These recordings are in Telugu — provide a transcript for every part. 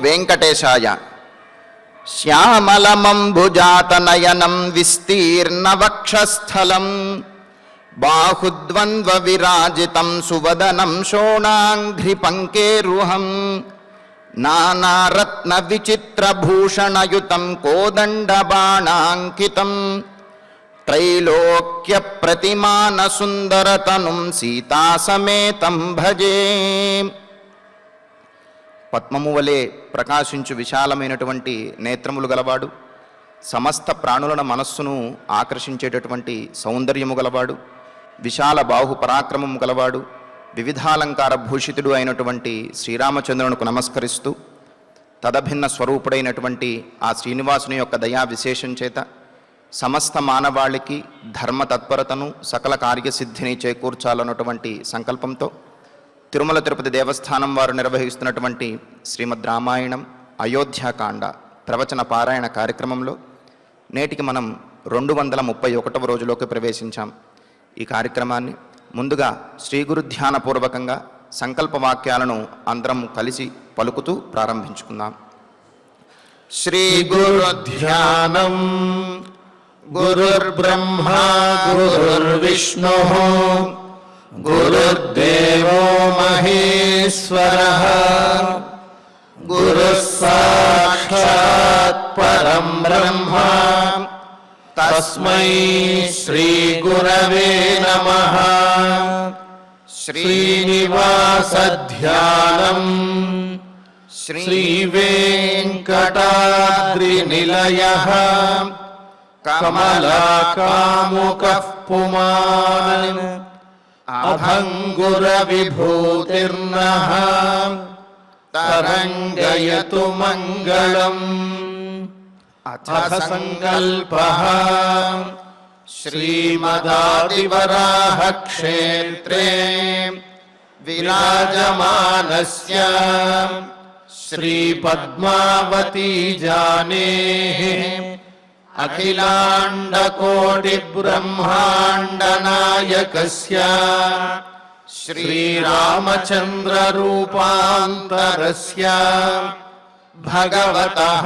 వెంకటేశాయ. శ్యామలమంబుజాతనయనం విస్తీర్ణవక్షస్థలం బాహుద్వంద్వ విరాజితం సువదనం శోణాంఘ్రిపంకేరుహం నానారత్న విచిత్రభూషణయుతం కోదండబాణాంకితం త్రైలోక్య ప్రతిమాన సుందరతనుం సీతాసమేతం భజే. పద్మము వలె ప్రకాశించు విశాలమైనటువంటి నేత్రములు గలవాడు, సమస్త ప్రాణుల మనస్సును ఆకర్షించేటటువంటి సౌందర్యము గలవాడు, విశాల బాహు పరాక్రమము గలవాడు, వివిధాలంకార భూషితుడు అయినటువంటి శ్రీరామచంద్రునికి నమస్కరిస్తూ తదభిన్న స్వరూపుడైనటువంటి ఆ శ్రీనివాసుని యొక్క దయా విశేషం చేత సమస్త మానవాళికి ధర్మ తత్పరతను సకల కార్యసిద్ధిని చేకూర్చాలన్నటువంటి సంకల్పంతో తిరుమల తిరుపతి దేవస్థానం వారు నిర్వహిస్తున్నటువంటి శ్రీమద్ రామాయణం అయోధ్యాకాండ ప్రవచన పారాయణ కార్యక్రమంలో నేటికి మనం 231వ రోజులోకి ప్రవేశించాం. ఈ కార్యక్రమాన్ని ముందుగా శ్రీ గురు ధ్యానపూర్వకంగా సంకల్ప వాక్యాలను అందరం కలిసి పలుకుతూ ప్రారంభించుకుందాం. శ్రీ గురు ధ్యానం. గురుర్బ్రహ్మా గురుర్విష్ణుః గురుర్దేవో మహేశ్వరః గురుః సాక్షాత్ పరం బ్రహ్మ తస్మై శ్రీ గురవే నమః. శ్రీనివాస ధ్యానం. శ్రీ వెంకటాద్రి నిలయః కమలాకాముకః పుమాన్ అభంగుర విభూతిర్నః తరంగయతు మంగళం. అథ సంకల్పః. శ్రీమదాదివరాహ క్షేత్రే విరాజమానస్య శ్రీ పద్మావతీ జానేః అఖిలాండకోటి బ్రహ్మాండ నాయకస్య శ్రీరామచంద్ర రూపాంతరస్య భగవతః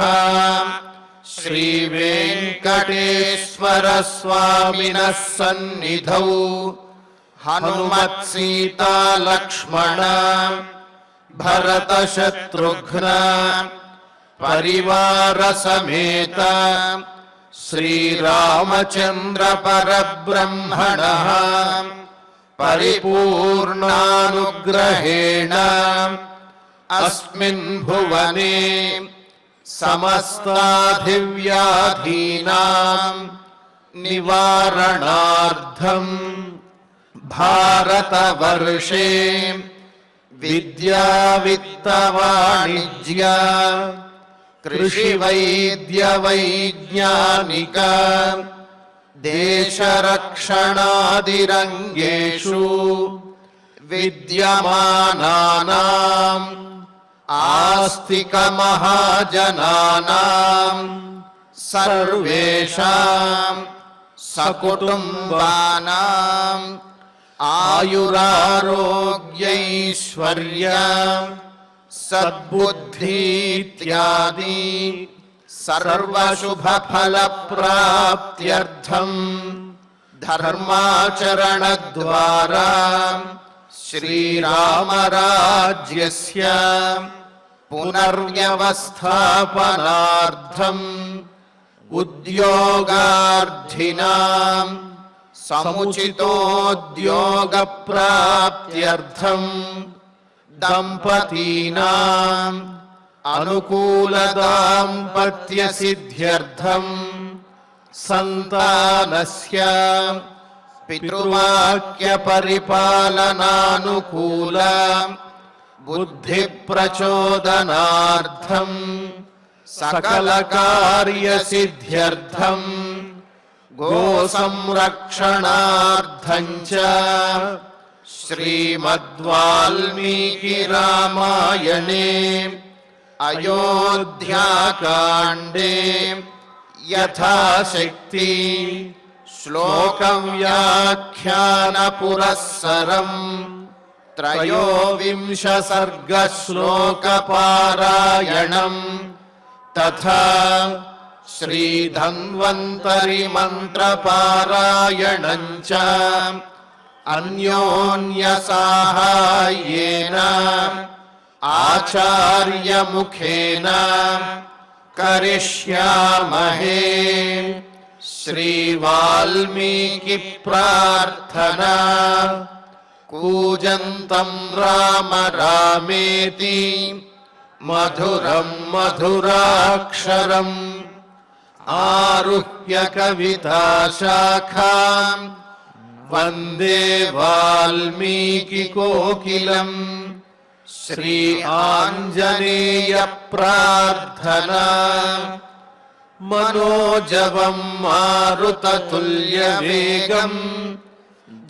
శ్రీ వెంకటేశ్వర స్వామినః సన్నిధౌ హనుమత్ సీతా లక్ష్మణ భరత శత్రుఘ్న పరివార సమేత శ్రీరామచంద్ర పరబ్రహ్మణః పరిపూర్ణానుగ్రహేణ అస్మిన్ భువనే సమస్తాధివ్యాధీనాం నివారణార్థం భారతవర్షే విద్యా విత్త వాణిజ్య కృషి వైద్య వైజ్ఞానిక దేశరక్షణాదిరంగేషు విద్యమానానాం ఆస్తిక మహాజనానాం సర్వేషాం సకుటుంబానాం ఆయురారోగ్యైశ్వర్య సద్బుద్ధీత్యాది సర్వశుభఫలప్రాప్త్యర్థం ధర్మాచరణద్వారా శ్రీరామరాజ్యస్య పునర్వ్యవస్థాపనార్థం ఉద్యోగార్థినాం సముచితోద్యోగప్రాప్త్యర్థం దంపతీనాం అనుకూల దాంపత్య సిద్ధ్యర్థం సంతానస్య పితృవాక్య పరిపాలనానుకూల బుద్ధి ప్రచోదనార్థం సకల కార్య సిద్ధ్యర్థం గో సంరక్షణార్థం చ శ్రీమద్వాల్మీకి రామాయణే అయోధ్యాకాండే యథాశక్తి శ్లోకం వ్యాఖ్యాన పురస్సరం त्रयोविंश सर्गश्लोकपारायणम् तथा श्रीधन्वन्तरि मन्त्रपारायणम् च अन्योन्यसाहाय्येन आचार्यमुखेन करिष्यामहे। श्रीवाल्मीकि प्रार्थना। कूजन्तं राम रामेति मधुरं मधुराक्षरम् आरुह्य कविताशाखां वन्दे वाल्मीकि कोकिलम्। श्री आञ्जनेय प्रार्थना। मनोजवं मारुततुल्यवेगम्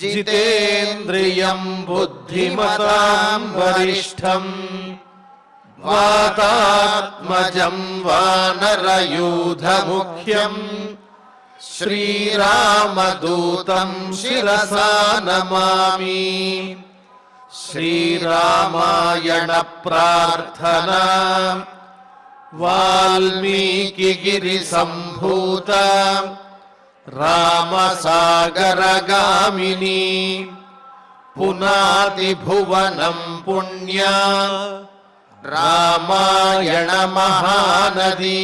जितेन्द्रियं बुद्धिमतां वरिष्ठम् वातात्मजं वानरयूथमुख्यम् श्रीरामदूतं शिरसा नमामि। श्रीरामायण प्रार्थना। वाल्मीकिगिरिसम्भूत रामसागरगामिनी पुनाति भुवनं पुण्या रामायण महानदी।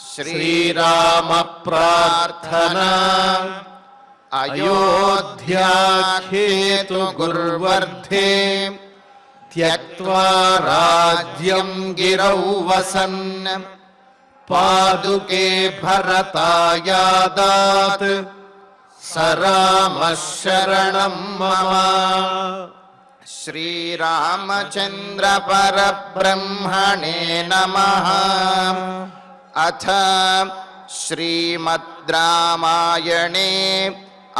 श्रीराम प्रार्थना। अयोध्याखेतु गुर्वर्धे त्यक्त्वा राज्यं गिरौ वसन् पादुके भरतायादात् स रामः शरणं मम। श्रीरामचन्द्र परब्रह्मणे नमः। अथ श्रीमद् रामायणे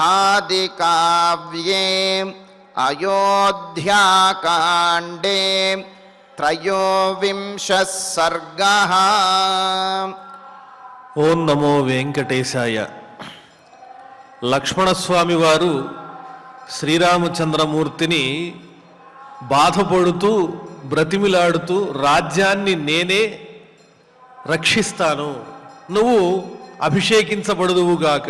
आदिकाव्ये अयोध्याकाण्डे त्रयोविंशः सर्गः। ఓం నమో వెంకటేశాయ. లక్ష్మణస్వామి వారు శ్రీరామచంద్రమూర్తిని బాధపడుతూ బ్రతిమిలాడుతూ రాజ్యాన్ని నేనే రక్షిస్తాను, నువ్వు అభిషేకించబడుదువుగాక,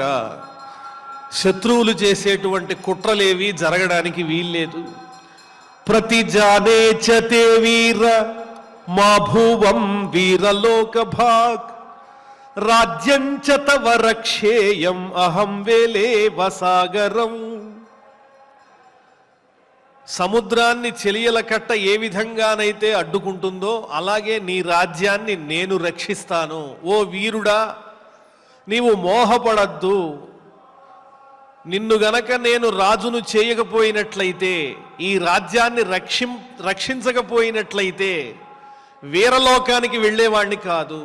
శత్రువులు చేసేటువంటి కుట్రలేవి జరగడానికి వీల్లేదు. ప్రతిజానే చతే వీర మా భూవం వీరలోక భాగ్ రాజ్యం చ తవ రక్షేయం అహం వేలేవ సాగరం. సముద్రాన్ని చెలియల కట్ట ఏ విధంగానైతే అడ్డుకుంటుందో అలాగే నీ రాజ్యాన్ని నేను రక్షిస్తాను. ఓ వీరుడా, నీవు మోహపడద్దు. నిన్ను గనక నేను రాజును చేయకపోయినట్లయితే, ఈ రాజ్యాన్ని రక్షించకపోయినట్లయితే వీరలోకానికి వెళ్ళేవాణ్ణి కాదు.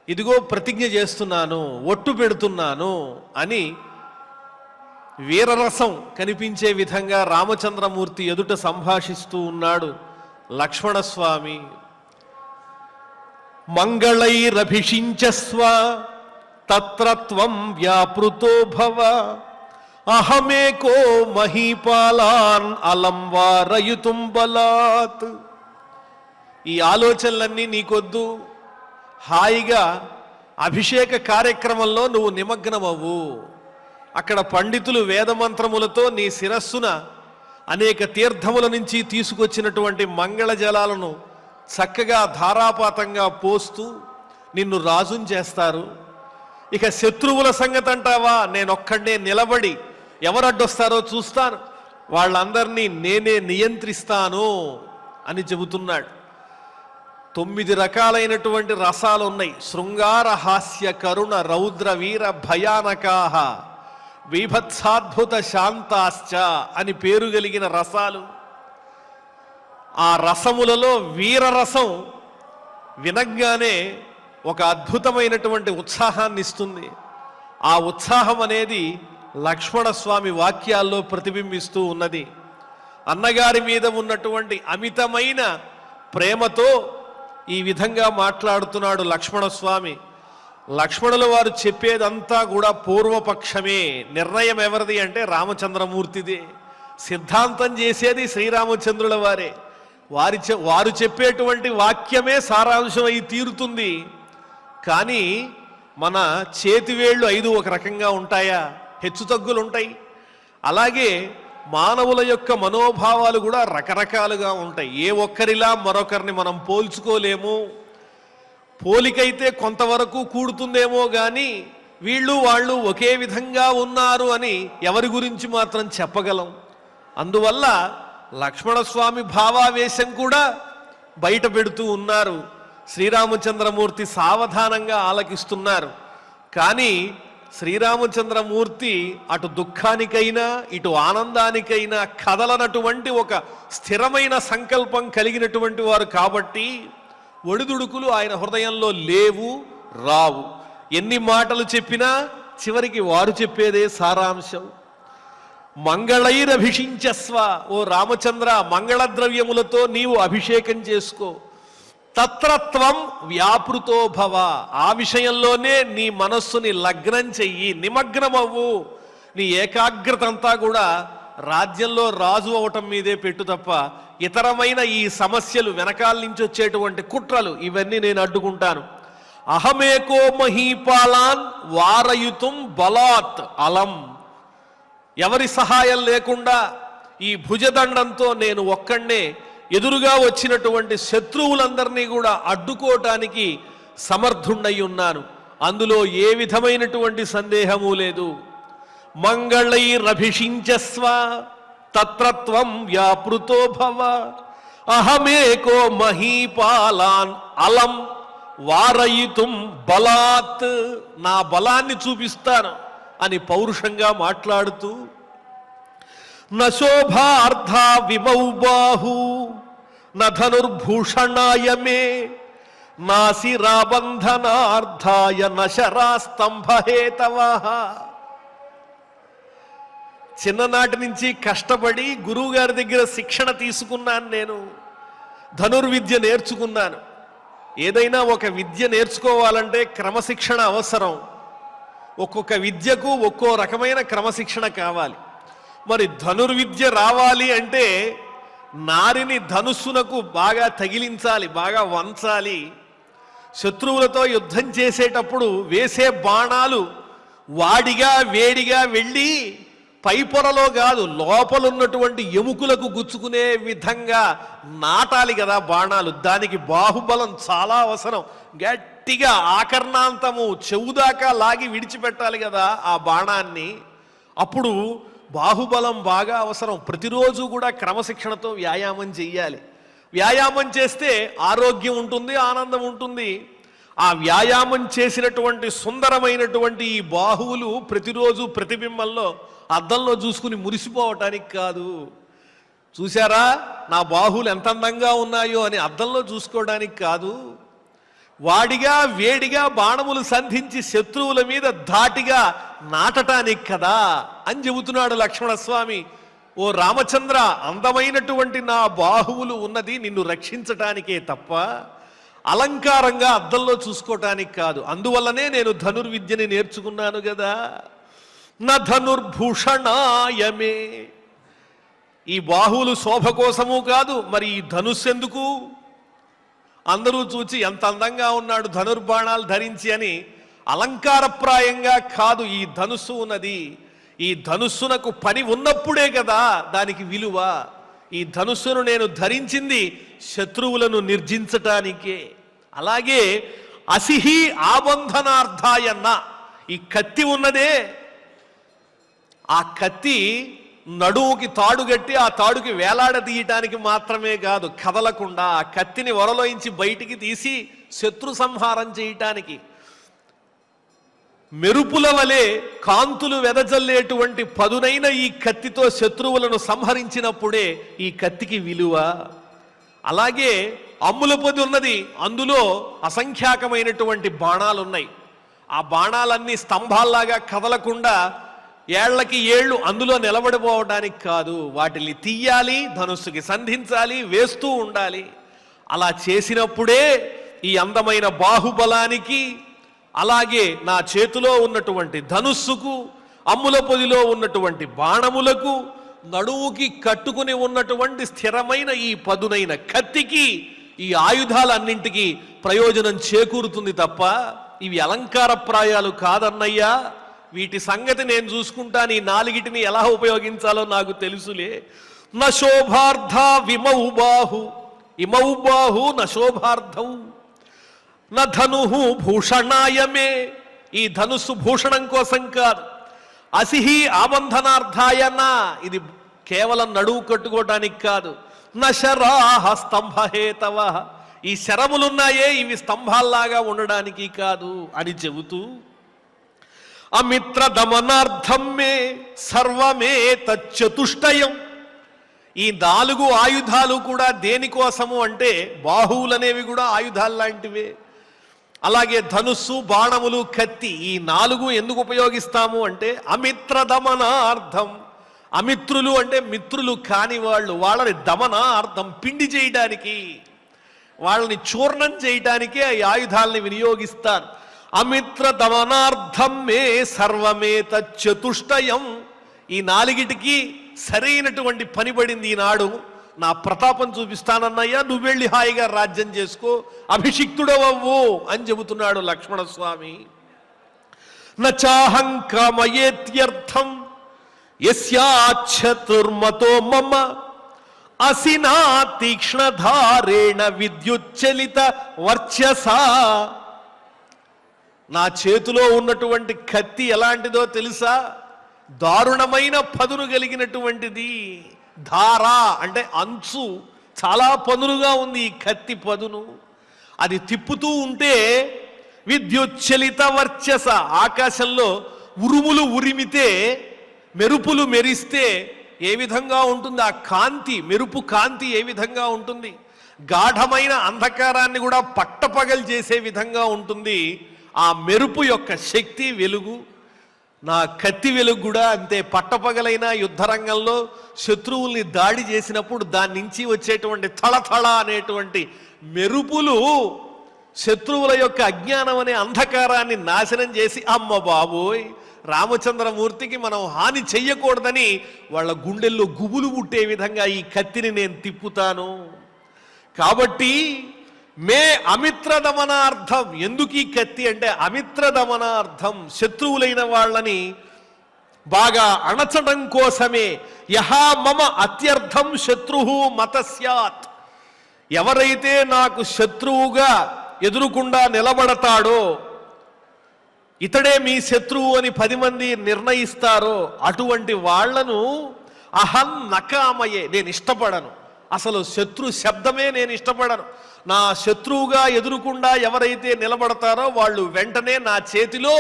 ఇదిగో ప్రతిజ్ఞ చేస్తున్నాను, ఒట్టు పెడుతున్నాను అని వీరరసం కనిపించే విధంగా రామచంద్రమూర్తి ఎదుట సంభాషిస్తూ ఉన్నాడు లక్ష్మణస్వామి. మంగళైరభిషించస్వ తత్ర త్వం వ్యాపృతో భవ అహమేకో మహీపాలాన్ అలం వారయుతుం బలాత్. ఈ ఆలోచనలన్నీ నీకొద్దు, హాయిగా అభిషేక కార్యక్రమంలో నువ్వు నిమగ్నమవ్వు. అక్కడ పండితులు వేదమంత్రములతో నీ శిరస్సున అనేక తీర్థముల నుంచి తీసుకొచ్చినటువంటి మంగళ జలాలను చక్కగా ధారాపాతంగా పోస్తూ నిన్ను రాజుని చేస్తారు. ఇక శత్రువుల సంగతి అంటావా, నేనొక్కడే నిలబడి ఎవరడ్డొస్తారో చూస్తాను, వాళ్ళందరినీ నేనే నియంత్రిస్తాను అని చెబుతున్నాడు. 9 రకాలైనటువంటి రసాలు ఉన్నాయి. శృంగార హాస్య కరుణ రౌద్ర వీర భయానకాహ బీభత్సాద్భుత శాంతాశ్చ అని పేరు కలిగిన రసాలు. ఆ రసములలో వీరరసం వినగానే ఒక అద్భుతమైనటువంటి ఉత్సాహాన్ని ఇస్తుంది. ఆ ఉత్సాహం అనేది లక్ష్మణస్వామి వాక్యాల్లో ప్రతిబింబిస్తూ ఉన్నది. అన్నగారి మీద ఉన్నటువంటి అమితమైన ప్రేమతో ఈ విధంగా మాట్లాడుతున్నాడు లక్ష్మణస్వామి. లక్ష్మణుల వారు చెప్పేదంతా కూడా పూర్వపక్షమే. నిర్ణయం ఎవరిది అంటే రామచంద్రమూర్తిదే. సిద్ధాంతం చేసేది శ్రీరామచంద్రుల వారే. వారు చెప్పేటువంటి వాక్యమే సారాంశం అయి తీరుతుంది. కానీ మన చేతివేళ్ళు 5 ఒక రకంగా ఉంటాయా? హెచ్చుతగ్గులు ఉంటాయి. అలాగే మానవుల యొక్క మనోభావాలు కూడా రకరకాలుగా ఉంటాయి. ఏ ఒక్కరిలా మరొకరిని మనం పోల్చుకోలేము. పోలికైతే కొంతవరకు కూడుతుందేమో కానీ వీళ్ళు వాళ్ళు ఒకే విధంగా ఉన్నారు అని ఎవరి గురించి మాత్రం చెప్పగలం. అందువల్ల లక్ష్మణస్వామి భావావేశం కూడా బయట పెడుతూ ఉన్నారు. శ్రీరామచంద్రమూర్తి సావధానంగా ఆలకిస్తున్నారు. కానీ శ్రీరామచంద్రమూర్తి అటు దుఃఖానికైనా ఇటు ఆనందానికైనా కదలనటువంటి ఒక స్థిరమైన సంకల్పం కలిగినటువంటి వారు కాబట్టి ఒడిదుడుకులు ఆయన హృదయంలో లేవు, రావు. ఎన్ని మాటలు చెప్పినా చివరికి వారు చెప్పేదే సారాంశం. మంగళైరభిషించస్వ, ఓ రామచంద్ర, మంగళద్రవ్యములతో నీవు అభిషేకం చేసుకో. తత్రత్వం వ్యాపృతో భవ, ఆ విషయంలోనే నీ మనస్సుని లగ్నం చెయ్యి, నిమగ్నమవ్వు. నీ ఏకాగ్రత అంతా కూడా రాజ్యంలో రాజు అవటం మీదే పెట్టు తప్ప ఇతరమైన ఈ సమస్యలు, వెనకాల నుంచి వచ్చేటువంటి కుట్రలు, ఇవన్నీ నేను అడ్డుకుంటాను. అహమేకో మహీపాలాన్ వారయుతుం బలాత్ అలం, ఎవరి సహాయం లేకుండా ఈ భుజదండంతో నేను ఒక్కడే ఎదురుగా వచ్చినటువంటి శత్రువులందరినీ కూడా అడ్డుకోవటానికి సమర్థుండై ఉన్నాను. అందులో ఏ విధమైనటువంటి సందేహము లేదు. మంగళైరభిషించస్వ తత్రత్వం వ్యాపృతో భవ, అహమేకో మహీపాలాన్ అలం వారయితుం బలాత్, నా బలాన్ని చూపిస్తాను అని పౌరుషంగా మాట్లాడుతూ, నశోభార్థ విమౌ బాహు నధనుర్భూషణాయ మే నాసిరాబంధనార్థాయ నశరాస్తంభహేతవః. చిన్ననాటి నుంచి కష్టపడి గురువు గారి దగ్గర శిక్షణ తీసుకున్నాను. నేను ధనుర్విద్య నేర్చుకున్నాను. ఏదైనా ఒక విద్య నేర్చుకోవాలంటే క్రమశిక్షణ అవసరం. ఒక్కొక్క విద్యకు ఒక్కో రకమైన క్రమశిక్షణ కావాలి. మరి ధనుర్విద్య రావాలి అంటే నారిని ధనుస్సునకు బాగా తగిలించాలి, బాగా వంచాలి. శత్రువులతో యుద్ధం చేసేటప్పుడు వేసే బాణాలు వాడిగా వేడిగా వెళ్ళి పైపొరలో కాదు, లోపలున్నటువంటి ఎముకలకు గుచ్చుకునే విధంగా నాటాలి కదా బాణాలు. దానికి బాహుబలం చాలా అవసరం. గట్టిగా ఆకర్ణాంతము చెవుదాకా లాగి విడిచిపెట్టాలి కదా ఆ బాణాన్ని. అప్పుడు బాహుబలం బాగా అవసరం. ప్రతిరోజు కూడా క్రమశిక్షణతో వ్యాయామం చెయ్యాలి. వ్యాయామం చేస్తే ఆరోగ్యం ఉంటుంది, ఆనందం ఉంటుంది. ఆ వ్యాయామం చేసినటువంటి సుందరమైనటువంటి ఈ బాహువులు ప్రతిరోజు ప్రతిబింబంలో అద్దంలో చూసుకుని మురిసిపోవటానికి కాదు. చూశారా నా బాహువులు ఎంత అందంగా ఉన్నాయో అని అద్దంలో చూసుకోవడానికి కాదు. వాడిగా వేడిగా బాణములు సంధించి శత్రువుల మీద ధాటిగా నాటటానికి కదా అని చెబుతున్నాడు లక్ష్మణస్వామి. ఓ రామచంద్ర, అందమైనటువంటి నా బాహువులు ఉన్నది నిన్ను రక్షించటానికే తప్ప అలంకారంగా అద్దంలో చూసుకోవటానికి కాదు. అందువల్లనే నేను ధనుర్విద్యని నేర్చుకున్నాను కదా. నా ధనుర్భూషణాయమే, ఈ బాహువులు శోభ కోసము కాదు. మరి ఈ ధనుస్సు ఎందుకు? అందరూ చూచి ఎంత అందంగా ఉన్నాడు ధనుర్బాణాలు ధరించి అని అలంకారప్రాయంగా కాదు ఈ ధనుస్సు ఉన్నది. ఈ ధనుస్సునకు పని ఉన్నప్పుడే కదా దానికి విలువ. ఈ ధనుస్సును నేను ధరించింది శత్రువులను నిర్జించటానికే. అలాగే అసిహి ఆబంధనార్థాయన్న, ఈ కత్తి ఉన్నదే, ఆ కత్తి నడువుకి తాడుగట్టి ఆ తాడుకి వేలాడదీయటానికి మాత్రమే కాదు, కదలకుండా ఆ కత్తిని వరలోంచి బయటికి తీసి శత్రు సంహారం చేయటానికి. మెరుపుల వలె కాంతులు వెదజల్లేటువంటి పదునైన ఈ కత్తితో శత్రువులను సంహరించినప్పుడే ఈ కత్తికి విలువ. అలాగే అమ్ముల పొది ఉన్నది, అందులో అసంఖ్యాకమైనటువంటి బాణాలున్నాయి. ఆ బాణాలన్నీ స్తంభాల్లాగా కదలకుండా ఏళ్లకి ఏళ్ళు అందులో నిలబడిపోవడానికి కాదు, వాటిని తీయాలి, ధనుస్సుకి సంధించాలి, వేస్తూ ఉండాలి. అలా చేసినప్పుడే ఈ అందమైన బాహుబలానికి, అలాగే నా చేతిలో ఉన్నటువంటి ధనుస్సుకు, అమ్ముల పొదిలో ఉన్నటువంటి బాణములకు నడువుకి కట్టుకుని ఉన్నటువంటి స్థిరమైన ఈ పదునైన కత్తికి ఈ ఆయుధాలన్నింటికి ప్రయోజనం చేకూరుతుంది తప్ప ఇవి అలంకారప్రాయాలు కాదన్నయ్యా. వీటి సంగతి నేను చూసుకుంటాను, ఈ నాలుగిటిని ఎలా ఉపయోగించాలో నాకు తెలుసులే. నశోభార్థ విమౌ బాహు, ఇమౌ బాహు నశోభార్థం, నధను భూషణాయమే, ఈ ధనుస్సు భూషణం కోసం కాదు. అసిహి ఆబంధనార్థాయన, ఇది కేవలం నడువు కట్టుకోవటానికి కాదు. నశరాహ స్తంభహేతవ, ఈ శరములున్నాయే ఇవి స్తంభాల్లాగా ఉండడానికి కాదు అని చెబుతూ అమిత్ర దమనార్థం మే సర్వమే తచ్చతుష్టయం, ఈ 4 ఆయుధాలు కూడా దేనికోసము అంటే బాహువులనేవి కూడా ఆయుధాలు లాంటివే. అలాగే ధనుస్సు, బాణములు, కత్తి, ఈ 4 ఎందుకు ఉపయోగిస్తాము అంటే అమిత్ర దమనార్థం. అమిత్రులు అంటే మిత్రులు కాని వాళ్ళు, వాళ్ళని దమనార్థం పిండి చేయడానికి, వాళ్ళని చూర్ణం చేయటానికి ఈ ఆయుధాలని వినియోగిస్తారు. అమిత్ర దమనార్థం మే సర్వమే తచ్చతుష్టయం, ఈ 4టికి సరైనటువంటి పని పడింది ఈనాడు. నా ప్రతాపం చూపిస్తానన్నయ్యా, నువ్వు వెళ్ళి హాయిగా రాజ్యం చేసుకో, అభిషిక్తుడవవ్వు అని చెబుతున్నాడు లక్ష్మణస్వామి. నచాహం కామయేత్యర్థం యస్యాచతుర్మతో మమ అసినా తీక్ష్ణధారేణ విద్యుచ్చలిత వర్చసా, నా చేతిలో ఉన్నటువంటి కత్తి ఎలాంటిదో తెలుసా? దారుణమైన పదును కలిగినటువంటిది. ధార అంటే అంచు, చాలా పదునుగా ఉంది ఈ కత్తి పదును. అది తిప్పుతూ ఉంటే విద్యుచ్చలిత వర్చస, ఆకాశంలో ఉరుములు ఉరిమితే, మెరుపులు మెరిస్తే ఏ విధంగా ఉంటుంది ఆ కాంతి, మెరుపు కాంతి ఏ విధంగా ఉంటుంది, గాఢమైన అంధకారాన్ని కూడా పట్టపగలు చేసే విధంగా ఉంటుంది ఆ మెరుపు యొక్క శక్తి, వెలుగు. నా కత్తి వెలుగు కూడా అంతే. పట్టపగలైన యుద్ధరంగంలో శత్రువుల్ని దాడి చేసినప్పుడు దాని నుంచి వచ్చేటువంటి థళథళ అనేటువంటి మెరుపులు శత్రువుల యొక్క అజ్ఞానం అనే అంధకారాన్ని నాశనం చేసి, అమ్మ బాబోయ్ రామచంద్రమూర్తికి మనం హాని చెయ్యకూడదని వాళ్ళ గుండెల్లో గుబులు పుట్టే విధంగా ఈ కత్తిని నేను తిప్పుతాను. కాబట్టి మే అమిత్ర దమనార్థం, ఎందుకు ఈ కత్తి అంటే అమిత్ర దమనార్థం, శత్రువులైన వాళ్ళని బాగా అణచడం కోసమే. యహా మమ అత్యర్థం శత్రుహు మతస్యాత్, ఎవరైతే నాకు శత్రువుగా ఎదురుకుండా నిలబడతాడో, ఇతడే మీ శత్రువు అని 10 మంది నిర్ణయిస్తారో, అటువంటి వాళ్లను అహం నకామయే, నేను ఇష్టపడను. అసలు శత్రు శబ్దమే నేను ఇష్టపడను. నా శత్రువుగా ఎదురుకుండా ఎవరైతే నిలబడతారో వాళ్ళు వెంటనే నా చేతిలో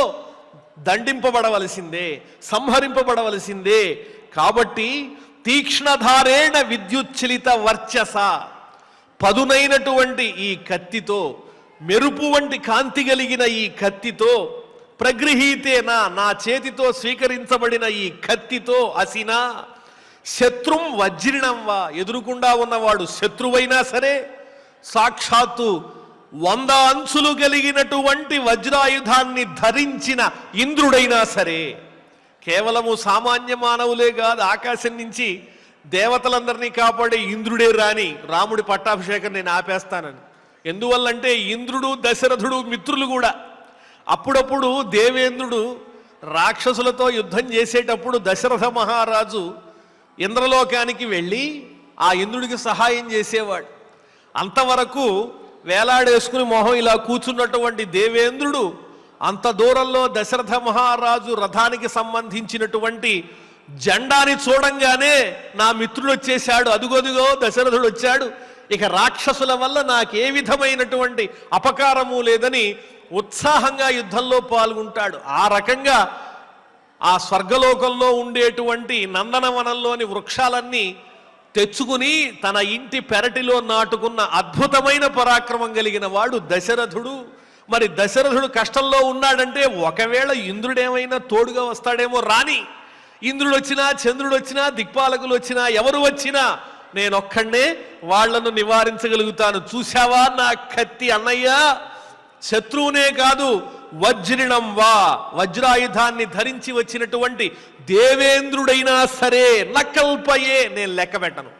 దండింపబడవలసిందే, సంహరింపబడవలసిందే. కాబట్టి తీక్ష్ణధారేణ విద్యుచ్చలిత వర్చస, పదునైనటువంటి ఈ కత్తితో, మెరుపు వంటి కాంతి కలిగిన ఈ కత్తితో, ప్రగృహీతేనా, నా చేతితో స్వీకరించబడిన ఈ కత్తితో, అసినా శత్రుం వజ్రిణం వా, ఎదురుకుండా ఉన్నవాడు శత్రువైనా సరే, సాక్షాత్తు 100 అంచులు కలిగినటువంటి వజ్రాయుధాన్ని ధరించిన ఇంద్రుడైనా సరే, కేవలము సామాన్య మానవులే కాదు, ఆకాశం నుంచి దేవతలందరినీ కాపాడే ఇంద్రుడే రాని రాముడి పట్టాభిషేకం నేను ఆపేస్తానని. ఎందువల్లంటే ఇంద్రుడు దశరథుడు మిత్రులు కూడా. అప్పుడప్పుడు దేవేంద్రుడు రాక్షసులతో యుద్ధం చేసేటప్పుడు దశరథ మహారాజు ఇంద్రలోకానికి వెళ్ళి ఆ ఇంద్రుడికి సహాయం చేసేవాడు. అంతవరకు వేలాడేసుకుని మొహం ఇలా కూర్చున్నటువంటి దేవేంద్రుడు అంత దూరంలో దశరథ మహారాజు రథానికి సంబంధించినటువంటి జెండాని చూడంగానే నా మిత్రుడు వచ్చేశాడు, అదుగోదుగో దశరథుడు వచ్చాడు, ఇక రాక్షసుల వల్ల నాకే విధమైనటువంటి అపకారము లేదని ఉత్సాహంగా యుద్ధంలో పాల్గొంటాడు. ఆ రకంగా ఆ స్వర్గలోకంలో ఉండేటువంటి నందనవనంలోని వృక్షాలన్నీ తెచ్చుకుని తన ఇంటి పెరటిలో నాటుకున్న అద్భుతమైన పరాక్రమం కలిగిన వాడు దశరథుడు. మరి దశరథుడు కష్టంలో ఉన్నాడంటే ఒకవేళ ఇంద్రుడేమైనా తోడుగా వస్తాడేమో, రాని. ఇంద్రుడు వచ్చినా, చంద్రుడు వచ్చినా, దిక్పాలకులు వచ్చినా, ఎవరు వచ్చినా నేనొక్కడే వాళ్లను నివారించగలుగుతాను. చూశావా నా కత్తి అన్నయ్య, శత్రువునే కాదు వజ్రిణం వా, వజ్రాయుధాన్ని ధరించి వచ్చినటువంటి దేవేంద్రుడైనా సరే నకల్పయే, నేను లెక్క పెట్టను.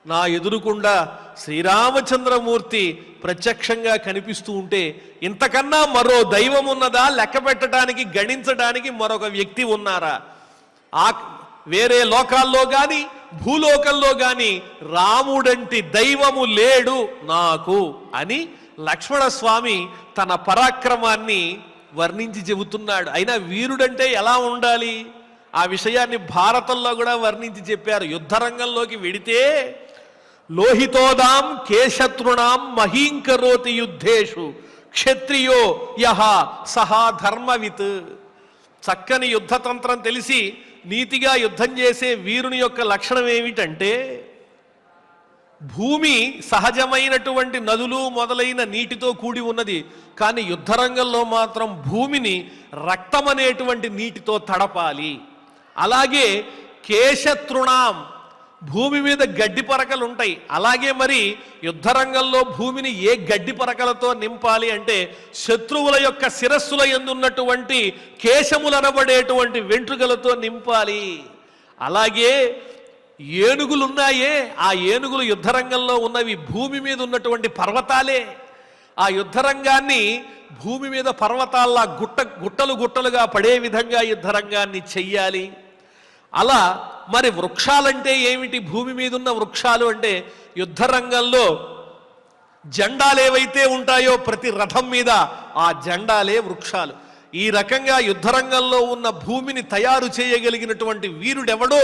నా ఎదురుకుండా శ్రీరామచంద్రమూర్తి ప్రత్యక్షంగా కనిపిస్తూ ఉంటే ఇంతకన్నా మరో దైవం ఉన్నదా? లెక్క పెట్టడానికి, గణించడానికి మరొక వ్యక్తి ఉన్నారా? వేరే లోకాల్లో గాని భూలోకంలో గాని రాముడంటి దైవము లేడు నాకు అని లక్ష్మణస్వామి తన పరాక్రమాన్ని వర్ణించి చెబుతున్నాడు. అయినా వీరుడంటే ఎలా ఉండాలి ఆ విషయాన్ని భారతంలో కూడా వర్ణించి చెప్పారు. యుద్ధరంగంలోకి వెడితే లోహితోదాం కేశతృణాం మహీంకరోతి యుద్ధేషు క్షత్రియో యహ సహా ధర్మవిత్. చక్కని యుద్ధతంత్రం తెలిసి నీతిగా యుద్ధం చేసే వీరుని యొక్క లక్షణం ఏమిటంటే భూమి సహజమైనటువంటి నదులు మొదలైన నీటితో కూడి ఉన్నది, కానీ యుద్ధరంగంలో మాత్రం భూమిని రక్తమనేటువంటి నీటితో తడపాలి. అలాగే కేశతృణాం, భూమి మీద గడ్డి పరకలు ఉంటాయి. అలాగే మరి యుద్ధరంగంలో భూమిని ఏ గడ్డి పరకలతో నింపాలి అంటే శత్రువుల యొక్క శిరస్సుల యందున్నటువంటి కేశములనబడేటువంటి వెంట్రుకలతో నింపాలి. అలాగే ఏనుగులున్నాయే, ఆ ఏనుగులు యుద్ధరంగంలో ఉన్నవి భూమి మీద ఉన్నటువంటి పర్వతాలే. ఆ యుద్ధరంగాన్ని భూమి మీద పర్వతాల్లా గుట్టలు గుట్టలుగా పడే విధంగా యుద్ధరంగాన్ని చెయ్యాలి. అలా మరి వృక్షాలంటే ఏమిటి? భూమి మీద ఉన్న వృక్షాలు అంటే యుద్ధరంగంలో జెండాలు ఏవైతే ఉంటాయో ప్రతి రథం మీద ఆ జెండాలే వృక్షాలు. ఈ రకంగా యుద్ధరంగంలో ఉన్న భూమిని తయారు చేయగలిగినటువంటి వీరుడెవడో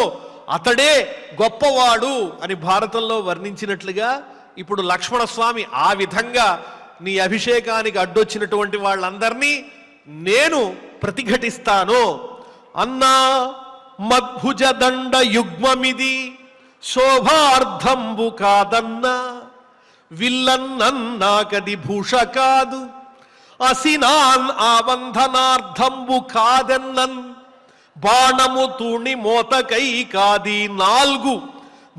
అతడే గొప్పవాడు అని భారతంలో వర్ణించినట్లుగా ఇప్పుడు లక్ష్మణస్వామి ఆ విధంగా నీ అభిషేకానికి అడ్డొచ్చినటువంటి వాళ్ళందరినీ నేను ప్రతిఘటిస్తాను అన్నా. మద్భుజదండ యుగ్మమిది శోభార్థంబు కాదన్నా, విల్లన్నన్నాకది భూష కాదు, అసినాన్ ఆబంధనార్థంబు కాదన్నన్, బాణము తూణి మోతకై కాది నాల్గు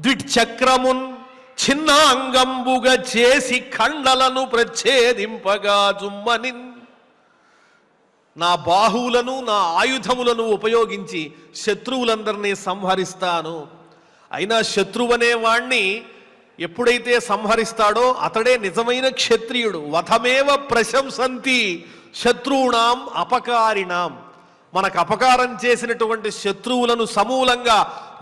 ద్విచక్రమున్ చిన్నాంగంబుగా చేసి ఖండలను ప్రచ్ఛేదింపగా జుమ్మనిన్. నా బాహువులను నా ఆయుధములను ఉపయోగించి శత్రువులందరినీ సంహరిస్తాను. అయినా శత్రువనే వాణ్ణి ఎప్పుడైతే సంహరిస్తాడో అతడే నిజమైన క్షత్రియుడు. వధమేవ ప్రశంసంతి శత్రువునాం అపకారిణాం. మనకు అపకారం చేసినటువంటి శత్రువులను సమూలంగా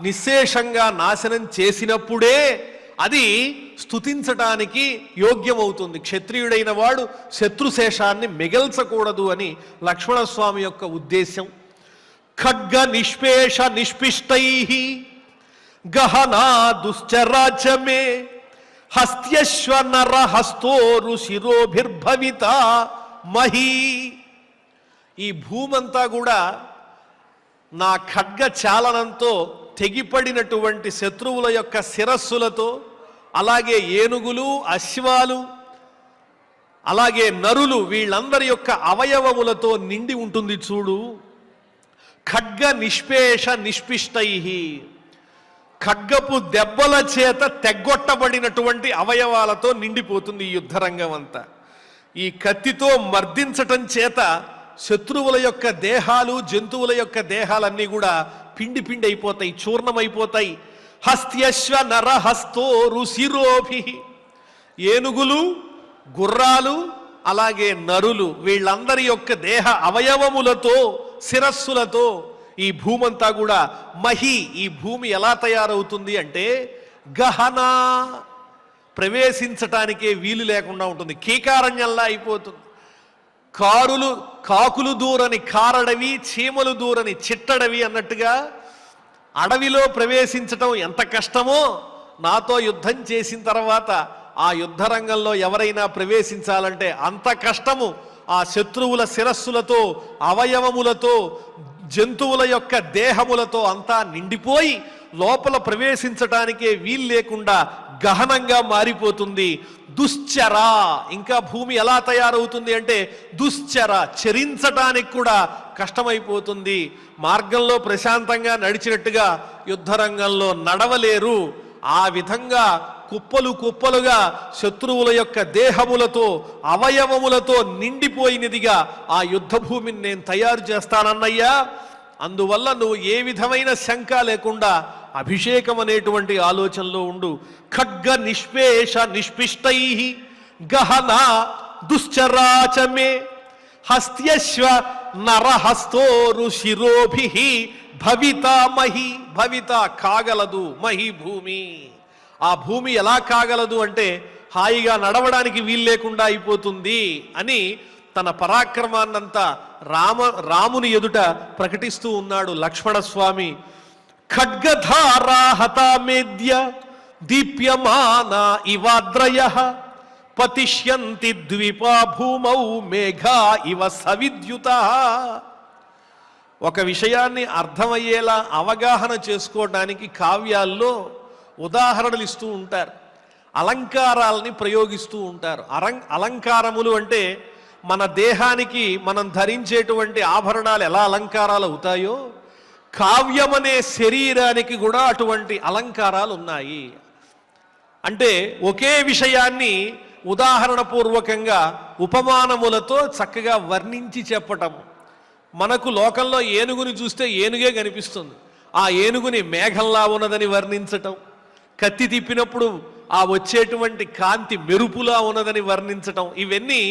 నిశ్శేషంగా నాశనం చేసినప్పుడే అది స్తుతించటానికి యోగ్యమవుతుంది. క్షత్రియుడైన వాడు శత్రుశేషాన్ని మిగల్చకూడదు అని లక్ష్మణస్వామి యొక్క ఉద్దేశం. ఖడ్గ నిష్పేష నిష్పిష్టై గహనా దుశ్చరాచమే హస్త్యశ్వ నర హస్తోరు శిరోభిర్భవిత మహీ. ఈ భూమంతా కూడా నా ఖడ్గ చాలనంతో తెగిపడినటువంటి శత్రువుల యొక్క శిరస్సులతో, అలాగే ఏనుగులు, అశ్వాలు, అలాగే నరులు, వీళ్ళందరి యొక్క అవయవములతో నిండి ఉంటుంది చూడు. ఖడ్గ నిష్పేష నిష్పిష్టై, ఖడ్గపు దెబ్బల చేత తెగ్గొట్టబడినటువంటి అవయవాలతో నిండిపోతుంది ఈ యుద్ధరంగం అంతా. ఈ కత్తితో మర్దించటం చేత శత్రువుల యొక్క దేహాలు, జంతువుల యొక్క దేహాలన్నీ కూడా పిండి పిండి అయిపోతాయి, చూర్ణమైపోతాయి. హస్త్యశ్వ నరహస్తోరు శిరోభి, ఏనుగులు, గుర్రాలు, అలాగే నరులు, వీళ్ళందరి యొక్క దేహ అవయవములతో, శిరస్సులతో ఈ భూమంతా కూడా మహి. ఈ భూమి ఎలా తయారవుతుంది అంటే గహనా, ప్రవేశించటానికే వీలు లేకుండా ఉంటుంది, కీకారణ్యంలా అయిపోతుంది. కాకులు దూరని కారడవి, చీమలు దూరని చిట్టడవి అన్నట్టుగా అడవిలో ప్రవేశించటం ఎంత కష్టమో, నాతో యుద్ధం చేసిన తర్వాత ఆ యుద్ధ రంగంలో ఎవరైనా ప్రవేశించాలంటే అంత కష్టము. ఆ శత్రువుల శిరస్సులతో, అవయవములతో, జంతువుల యొక్క దేహములతో అంతా నిండిపోయి లోపల ప్రవేశించటానికే వీలు లేకుండా గహనంగా మారిపోతుంది. దుశ్చర, ఇంకా భూమి ఎలా తయారవుతుంది అంటే దుశ్చర, చరించటానికి కూడా కష్టమైపోతుంది. మార్గంలో ప్రశాంతంగా నడిచినట్టుగా యుద్ధరంగంలో నడవలేరు. ఆ విధంగా కుప్పలు కుప్పలుగా శత్రువుల యొక్క దేహములతో అవయవములతో నిండిపోయినదిగా ఆ యుద్ధ భూమిని నేను తయారు చేస్తానన్నయ్యా. అందువల్ల నువ్వు ఏ విధమైన శంక లేకుండా అభిషేకం అనేటువంటి ఆలోచనలో ఉండు. ఖడ్గ నిష్పేష నిష్పిష్టై గహనా దుశ్చరాచమే హస్త్యశ్వ నరహస్తోరు శిరోభి భవిత మహి. భవిత కాగలదు, మహి భూమి. ఆ భూమి ఎలా కాగలదు అంటే హాయిగా నడవడానికి వీలు లేకుండా అయిపోతుంది అని తన పరాక్రమాన్నంతా రాముని ఎదుట ప్రకటిస్తూ ఉన్నాడు లక్ష్మణస్వామి. ఖడ్గధారా హతామేద్య దీప్యమాన ఇవాద్రయః పతిష్యంతి ద్వీపా భూమౌ మేఘా ఇవ సవిద్యుతః. ఒక విషయాన్ని అర్థమయ్యేలా అవగాహన చేసుకోవడానికి కావ్యాల్లో ఉదాహరణలు ఇస్తూ ఉంటారు, అలంకారాలని ప్రయోగిస్తూ ఉంటారు. అలంకారములు అంటే మన దేహానికి మనం ధరించేటువంటి ఆభరణాలు ఎలా అలంకారాలు అవుతాయో కావ్యమనే శరీరానికి కూడా అటువంటి అలంకారాలు ఉన్నాయి. అంటే ఒకే విషయాన్ని ఉదాహరణ పూర్వకంగా ఉపమానములతో చక్కగా వర్ణించి చెప్పటం. మనకు లోకంలో ఏనుగుని చూస్తే ఏనుగే కనిపిస్తుంది, ఆ ఏనుగుని మేఘంలా ఉన్నదని వర్ణించటం, కత్తి తిప్పినప్పుడు ఆ వచ్చేటువంటి కాంతి మెరుపులా ఉన్నదని వర్ణించటం, ఇవన్నీ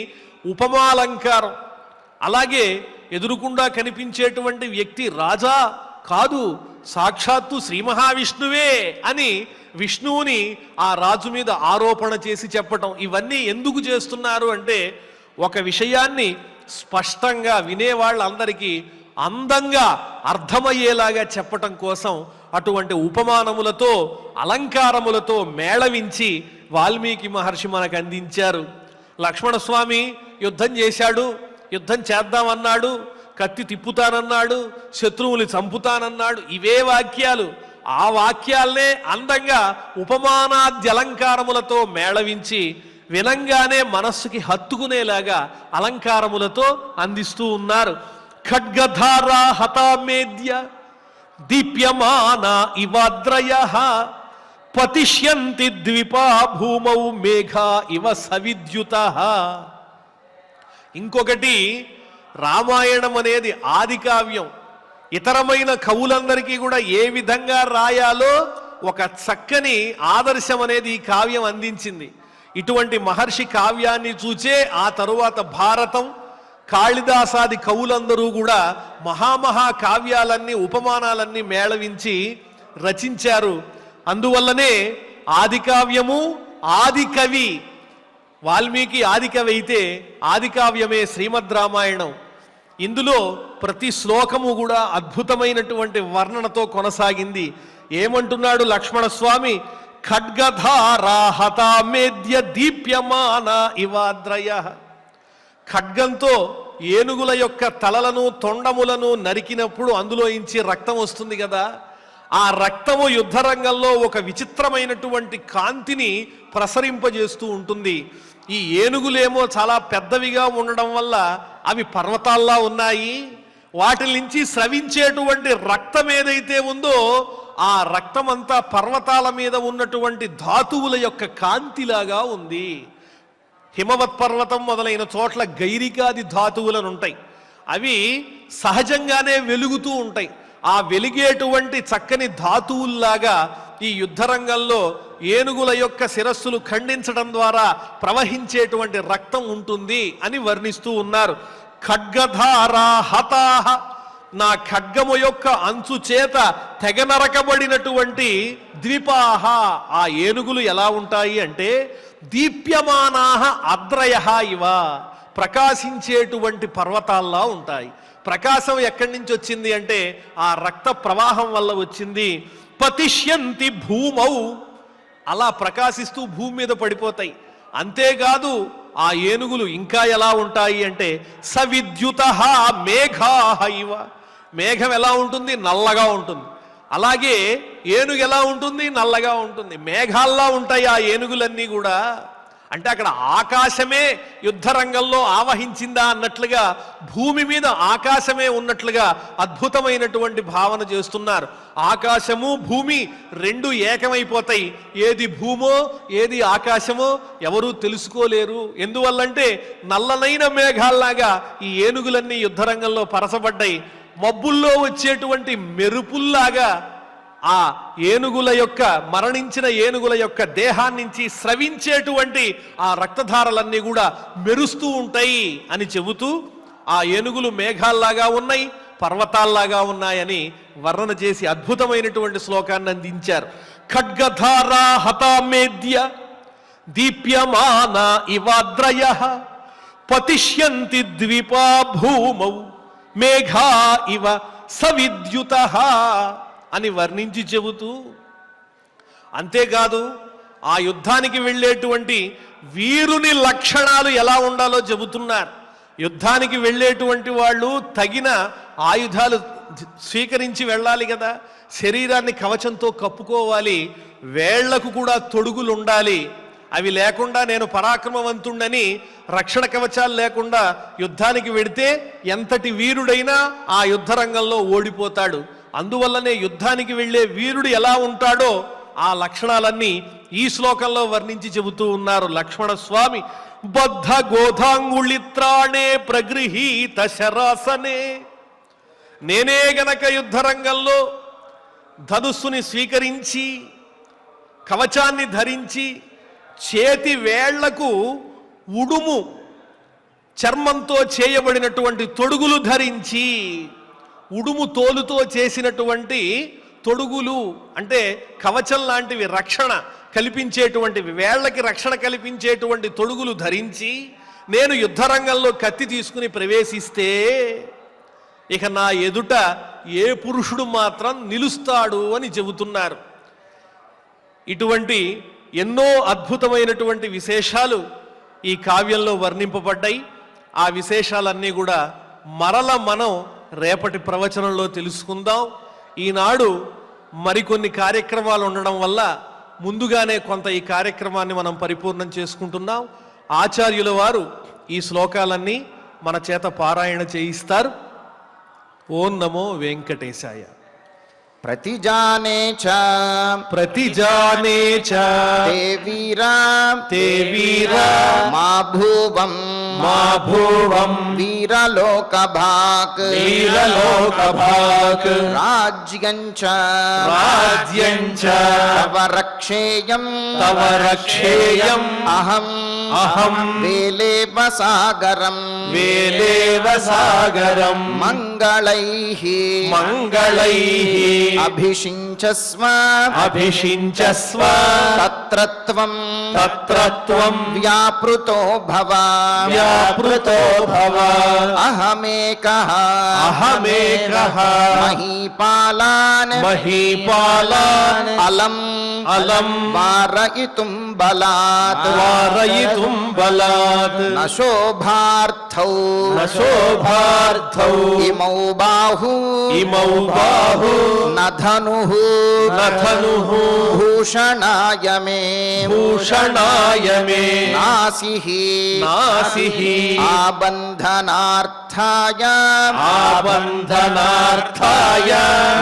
ఉపమాలంకారం. అలాగే ఎదురుకుండా కనిపించేటువంటి వ్యక్తి రాజా కాదు, సాక్షాత్తు శ్రీ మహావిష్ణువే అని విష్ణువుని ఆ రాజు మీద ఆరోపణ చేసి చెప్పటం. ఇవన్నీ ఎందుకు చేస్తున్నారు అంటే ఒక విషయాన్ని స్పష్టంగా వినేవాళ్ళందరికీ అందంగా అర్థమయ్యేలాగా చెప్పటం కోసం అటువంటి ఉపమానములతో అలంకారములతో మేళవించి వాల్మీకి మహర్షి మనకు అందించారు. లక్ష్మణస్వామి యుద్ధం చేశాడు, యుద్ధం చేద్దామన్నాడు, కత్తి తిప్పుతానన్నాడు, శత్రువుని చంపుతానన్నాడు. ఇవే వాక్యాలు. ఆ వాక్యాలనే అందంగా ఉపమానాద్యలంకారములతో మేళవించి వినంగానే మనస్సుకి హత్తుకునేలాగా అలంకారములతో అందిస్తూ ఉన్నారు. ఖడ్గధారా హతామేద్య దీప్యమాన ఇవాద్రయః పతిష్యంతి ద్వీపా భూమౌ మేఘా ఇవ సవిద్యుతః. ఇంకొకటి, రామాయణం అనేది ఆది కావ్యం. ఇతరమైన కవులందరికీ కూడా ఏ విధంగా రాయాలో ఒక చక్కని ఆదర్శం అనేది ఈ కావ్యం అందించింది. ఇటువంటి మహర్షి కావ్యాన్ని చూచే ఆ తరువాత భారతం, కాళిదాసాది కవులందరూ కూడా మహామహా కావ్యాలన్నీ ఉపమానాలన్నీ మేళవించి రచించారు. అందువల్లనే ఆది కావ్యము ఆది కవి వాల్మీకి ఆది కవి అయితే ఆది కావ్యమే శ్రీమద్ రామాయణం. ఇందులో ప్రతి శ్లోకము కూడా అద్భుతమైనటువంటి వర్ణనతో కొనసాగింది. ఏమంటున్నాడు లక్ష్మణస్వామి? ఖడ్గధారా హతామేద్య దీప్యమాన ఇవాద్రయః. ఖడ్గంతో ఏనుగుల యొక్క తలలను తొండములను నరికినప్పుడు అందులో ఇంచి రక్తం వస్తుంది కదా, ఆ రక్తము యుద్ధరంగంలో ఒక విచిత్రమైనటువంటి కాంతిని ప్రసరింపజేస్తూ ఉంటుంది. ఈ ఏనుగులేమో చాలా పెద్దవిగా ఉండడం వల్ల అవి పర్వతాల్లా ఉన్నాయి. వాటి నుంచి స్రవించేటువంటి రక్తం ఏదైతే ఉందో ఆ రక్తమంతా పర్వతాల మీద ఉన్నటువంటి ధాతువుల యొక్క కాంతిలాగా ఉంది. హిమవత్ పర్వతం మొదలైన చోట్ల గైరికాది ధాతువులను ఉంటాయి. అవి సహజంగానే వెలుగుతూ ఉంటాయి. ఆ వెలిగేటువంటి చక్కని ధాతువుల్లాగా ఈ యుద్ధరంగంలో ఏనుగుల యొక్క శిరస్సులు ఖండించడం ద్వారా ప్రవహించేటువంటి రక్తం ఉంటుంది అని వర్ణిస్తూ ఉన్నారు. ఖడ్గధారా హతాహ, నా ఖడ్గము యొక్క అంచు చేత తెగనరకబడినటువంటి ద్వీపాహ, ఆ ఏనుగులు ఎలా ఉంటాయి అంటే దీప్యమానాహ అద్రయః ఇవ, ప్రకాశించేటువంటి పర్వతాల్లా ఉంటాయి. ప్రకాశం ఎక్కడి నుంచి వచ్చింది అంటే ఆ రక్త ప్రవాహం వల్ల వచ్చింది. పతిష్యంతి భూమౌ, అలా ప్రకాశిస్తూ భూమి మీద పడిపోతాయి. అంతేకాదు ఆ ఏనుగులు ఇంకా ఎలా ఉంటాయి అంటే సవిద్యుతః మేఘాః ఇవ, మేఘం ఎలా ఉంటుంది? నల్లగా ఉంటుంది. అలాగే ఏనుగు ఎలా ఉంటుంది? నల్లగా ఉంటుంది. మేఘాల్లా ఉంటాయి ఆ ఏనుగులన్నీ కూడా. అంటే అక్కడ ఆకాశమే యుద్ధరంగంలో ఆవహించిందా అన్నట్లుగా, భూమి మీద ఆకాశమే ఉన్నట్లుగా అద్భుతమైనటువంటి భావన చేస్తున్నారు. ఆకాశము భూమి రెండు ఏకమైపోతాయి. ఏది భూమో ఏది ఆకాశమో ఎవరూ తెలుసుకోలేరు. ఎందువల్లంటే నల్లనైన మేఘాల్లాగా ఈ ఏనుగులన్నీ యుద్ధరంగంలో పరసబడ్డాయి. మబ్బుల్లో వచ్చేటువంటి మెరుపుల్లాగా ఆ ఏనుగుల యొక్క, మరణించిన ఏనుగుల యొక్క దేహాన్నించి స్రవించేటువంటి ఆ రక్తధారలన్నీ కూడా మెరుస్తూ ఉంటాయి అని చెబుతూ ఆ ఏనుగులు మేఘాల్లాగా ఉన్నాయి, పర్వతాల్లాగా ఉన్నాయని వర్ణన చేసి అద్భుతమైనటువంటి శ్లోకాన్ని అందించారు. ఖడ్గధారా హతామేద్య దీప్యమాన ఇవాద్రయః పతిష్యంతి ద్విపా భూమౌ మేఘా ఇవ సవిద్యుతః అని వర్ణించి చెబుతూ, అంతేకాదు ఆ యుద్ధానికి వెళ్ళేటువంటి వీరుని లక్షణాలు ఎలా ఉండాలో చెబుతున్నారు. యుద్ధానికి వెళ్ళేటువంటి వాళ్ళు తగిన ఆయుధాలు స్వీకరించి వెళ్ళాలి కదా, శరీరాన్ని కవచంతో కప్పుకోవాలి, వేళ్లకు కూడా తొడుగులు ఉండాలి. అవి లేకుండా నేను పరాక్రమవంతుడని రక్షణ కవచాలు లేకుండా యుద్ధానికి వెడితే ఎంతటి వీరుడైనా ఆ యుద్ధ రంగంలో ఓడిపోతాడు. అందువల్లనే యుద్ధానికి వెళ్ళే వీరుడు ఎలా ఉంటాడో ఆ లక్షణాలన్నీ ఈ శ్లోకంలో వర్ణించి చెబుతూ ఉన్నారు లక్ష్మణ స్వామి. బద్ధ గోధాంగుళిత్రాణే ప్రగృహీత శరాసనే, నేనే గనక యుద్ధరంగంలో ధనుస్సుని స్వీకరించి కవచాన్ని ధరించి చేతి వేళ్లకు ఉడుము చర్మంతో చేయబడినటువంటి తొడుగులు ధరించి, ఉడుము తోలుతో చేసినటువంటి తొడుగులు అంటే కవచం లాంటివి, రక్షణ కల్పించేటువంటివి, వేళ్లకి రక్షణ కల్పించేటువంటి తొడుగులు ధరించి నేను యుద్ధరంగంలో కత్తి తీసుకుని ప్రవేశిస్తే ఇక నా ఎదుట ఏ పురుషుడు మాత్రం నిలుస్తాడు అని చెబుతున్నారు. ఇటువంటి ఎన్నో అద్భుతమైనటువంటి విశేషాలు ఈ కావ్యంలో వర్ణింపబడ్డాయి. ఆ విశేషాలన్నీ కూడా మరల మనం రేపటి ప్రవచనంలో తెలుసుకుందాం. ఈనాడు మరికొన్ని కార్యక్రమాలు ఉండడం వల్ల ముందుగానే కొంత ఈ కార్యక్రమాన్ని మనం పరిపూర్ణం చేసుకుంటున్నాం. ఆచార్యుల వారు ఈ శ్లోకాలన్నీ మన చేత పారాయణ చేయిస్తారు. ఓం నమో వెంకటేశాయ. प्रतिजाने च प्रतिजाने च ते वीरा मा भुवं वीरलोकभाक् राज्यं च तव रक्षेयम् अहं वेलेव सागरम् मङ्गलैः अभिषिञ्चस्व तत्र त्वं व्यापृतो भव अहमेकः महीपालान् अलम् वारयितुं बलात् न शोभार्थौ इमौ बाहु न धनुः भूषणाय मे नासिः आबन्धनार्थाय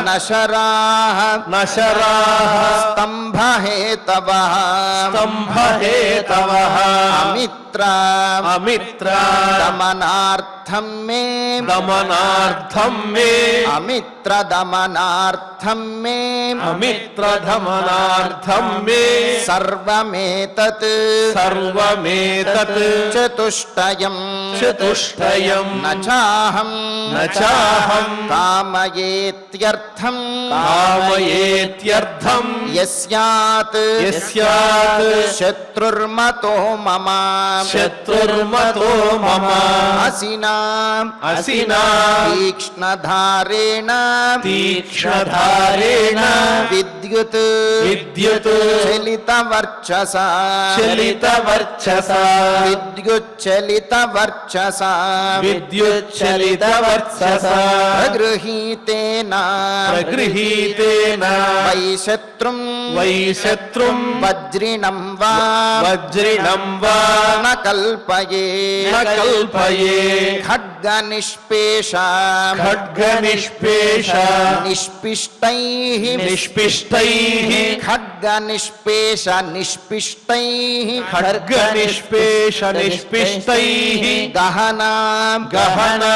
नशराः स्तम्भहेतवः अमित्र दमनार्थं मे अमित्र दमनार्थं मे सर्वमेतत् चतुष्टयं न चाहं कामयेत्यर्थं यस्यात् शत्रुर्मतो मम असिना तीक्ष्णधारेण విద్యుత్ విద్యుత్ చలితవర్చస చలితవర్చస విద్యుచ్చలితవర్చస విద్యుచ్చలితవర్చస ప్రగృహీతేన ప్రగృహీతేన వైశత్రుం వైశత్రుం వజ్రిణం వా వజ్రిణం వా న కల్పయే న కల్పయే ఖడ్గ నిష్పేష ఖడ్గ నిష్పేష నిష్పిష్టైః నిష్పిష్టైః ఖడ్గ నిష్పేష నిష్పిష్టైః ఖడ్గ నిష్పేష నిష్పిష్టైః గహనా గహనా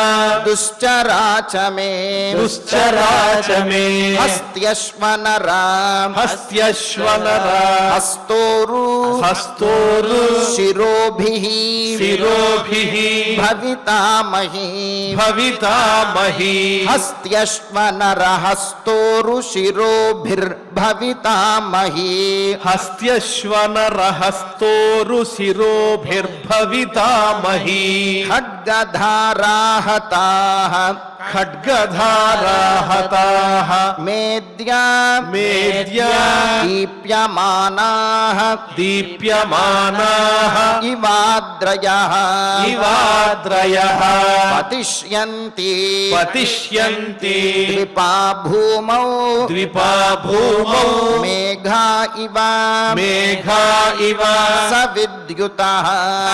దుశ్చరాచ మే దుశ్చరాచ మే హస్త్యశ్వనరా హస్త్యశ్వనరా హస్తోరు హస్తోరు శిరోభిః శిరోభిః భవితామహి భవితామహి హస్త్యశ్వనర హస్తోరు శిరోభిర్భవితామహి హస్త్యశ్వనరహస్తోరు శిరోభిర్భవితామహి ఖడ్గధారాహతాః ఖడ్గధారాహతాః మేద్యా మేద్యా దీప్యమానాః దీప్యమానాః ఇవాద్రయః ఇవాద్రయః పతిష్యంతి పతిష్యంతి ద్విపా భూమౌ ద్విపా భూమౌ మేఘా ఇవ మేఘా ఇవ సవిద్యుతః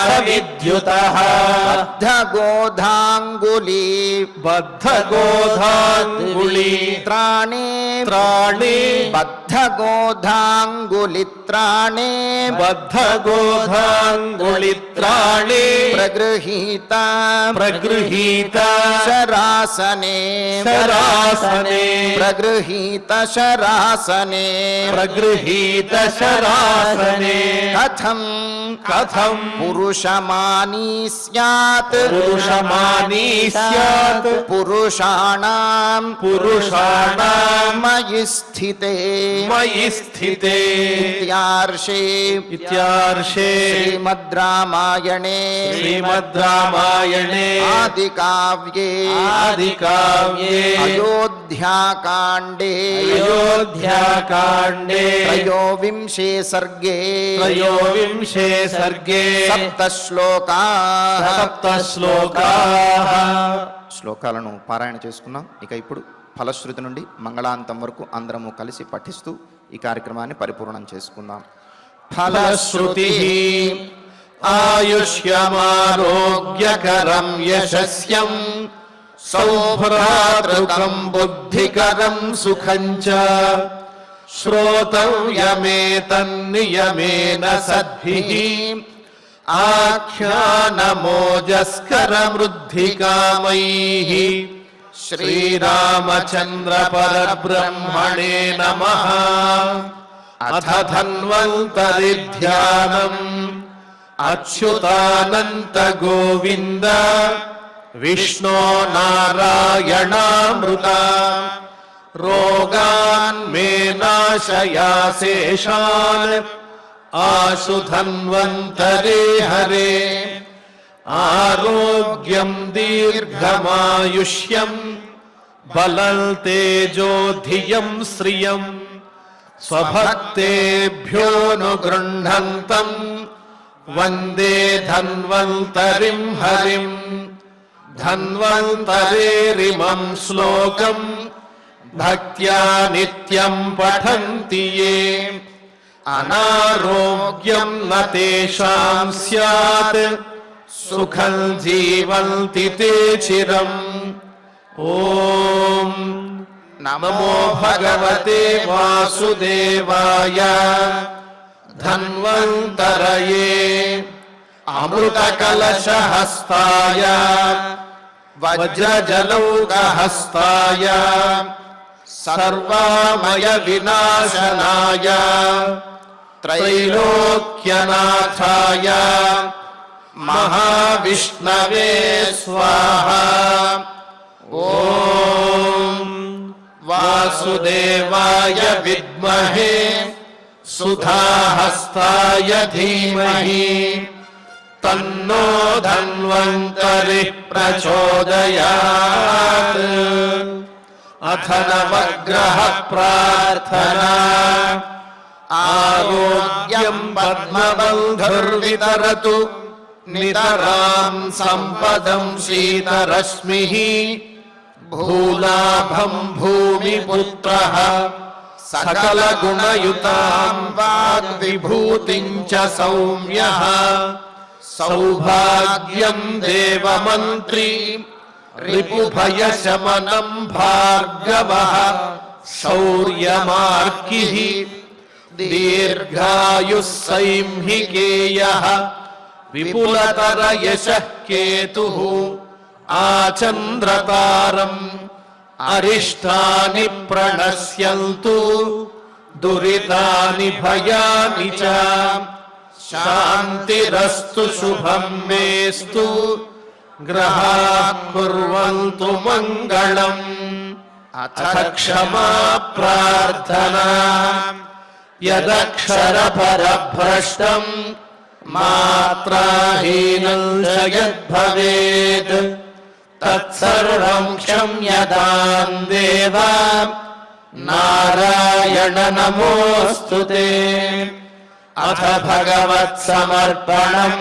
సవిద్యుతః బద్ధగోధాంగులీ బద్ధగోధాంగుళి త్రాణే త్రాణే బద్ధగోధాంగులిత్రాణే బద్ధగోధాంగుళిత్రాణే ప్రగృహీత ప్రగృహీత శరాసనే శరాసనే ప్రగృహీత శరాసనే ప్రగృహీత శరాసనే కథం కథం పురుషమానీ స్యాత్ పురుషమానీ స్యాత్ పురుషాణాం పురుషాణాం మయి స్థితే మయి స్థితే ఇత్యార్షే ఇత్యార్షే శ్రీమద్ రామాయణే శ్రీమద్ రామాయణే ఆది కావ్యే ఆది కావ్యే అయోధ్యాకాండే అయోధ్యాకాండే త్రయోవింశే సర్గే త్రయోవింశే సర్గే సప్త శ్లోకాః సప్త శ్లోకాః శ్లోకాలను పారాయణ చేసుకున్నాం. ఇక ఇప్పుడు ఫలశ్రుతి నుండి మంగళాంతం వరకు అందరము కలిసి పఠిస్తూ ఈ కార్యక్రమాన్ని పరిపూర్ణం చేసుకుందాం. ఫలశ్రుతి ఆయుష్యమారోగ్యకరం యశస్యం సౌభ్రాతృకం బుద్ధికరం సుఖం చ శ్రోతవ్యమేతన్నియమేన సద్భిః ఆఖ్యానమోజస్కరమృద్ధికామైః శ్రీరామచంద్ర పరబ్రహ్మణే నమః. అథ ధన్వంతరి ధ్యానం అచ్యుతానంత గోవింద విష్ణో నారాయణామృత రోగాన్ మే నాశయాశేషాన్ ఆశు ధన్వంతరే హరే ఆరోగ్యం దీర్ఘమాయుష్యం బలం తేజో ధియం శ్రియం స్వభక్తేభ్యోనుగృహంతం వందే ధన్వంతరిం హరిం. ధన్వంతరేరిమం శ్లోకం భక్త్యా నిత్యం పఠంతి యే అనారోగ్యం న తేషాం స్యాత్ సుఖం జీవంతి తే చిరం. ఓం నమో భగవతే వాసుదేవాయ ధన్వంతరయే అమృతకలశహస్తాయ వజ్రజలౌకహస్తాయ సర్వామయ వినాశనాయ త్రైలోక్యనాథాయ మహావిష్ణవే స్వాహా. ఓం వాసుదేవాయ విద్మహే సుధాహస్తాయ ధీమహి తన్నో ధన్వంతరి ప్రచోదయాత్. అథ నవగ్రహ ప్రార్థనా ఆరోగ్యం పద్మబంధుర్వితరతు నితరాం సంపదం శీతరశ్మిః భూలాభం భూమిపుత్రః సకల గుణయుతాం వాగ్విభూతిం చ సౌమ్యః సౌభాగ్యం దేవమంత్రీ రిపుభయశమనం భార్గవః శౌర్యమార్కిః దీర్ఘాయుః సైంహికేయః విపులతర యశః కేతుః ఆచంద్రతారం అరిష్టాని ప్రణశ్యంతు దురితాని భయాని చ శాంతిరస్తు శుభం మేస్తు గ్రహాః కుర్వంతు మంగళం. అథ క్షమా ప్రార్థనా యదక్షరపరభ్రష్టం మాత్రాహీనం చ యద్భవేత్ తత్సర్వం క్షమ్యతాం దేవ నారాయణ నమోస్తుతే. అథ భగవత్సమర్పణం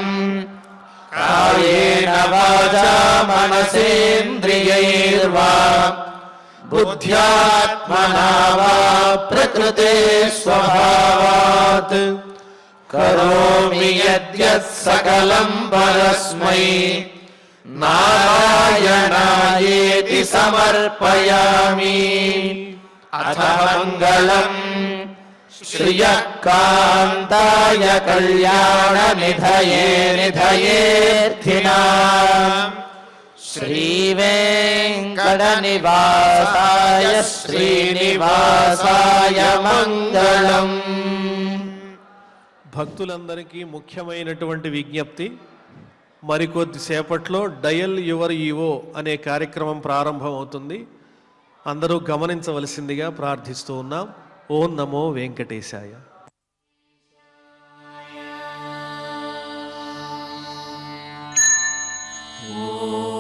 కాయేన వాచా మనసేంద్రియైర్వా బుద్ధ్యాత్మనా వా ప్రకృతే స్వభావాత్ కరోమి యద్యత్ సకలం పరస్మై నారాయణాయేతి సమర్పయామి. అథ మంగళం శ్రియః కాంతాయ కళ్యాణ నిధయే నిధయేర్థినాం శ్రీవేంకటనివాసాయ శ్రీనివాసాయ మంగళం. భక్తులందరికీ ముఖ్యమైనటువంటి విజ్ఞప్తి, మరికొద్ది సేపట్లో డయల్ యువర్ ఈవో అనే కార్యక్రమం ప్రారంభమవుతుంది. అందరూ గమనించవలసిందిగా ప్రార్థిస్తూ ఉన్నాం. ఓం నమో వెంకటేశాయ. ఓం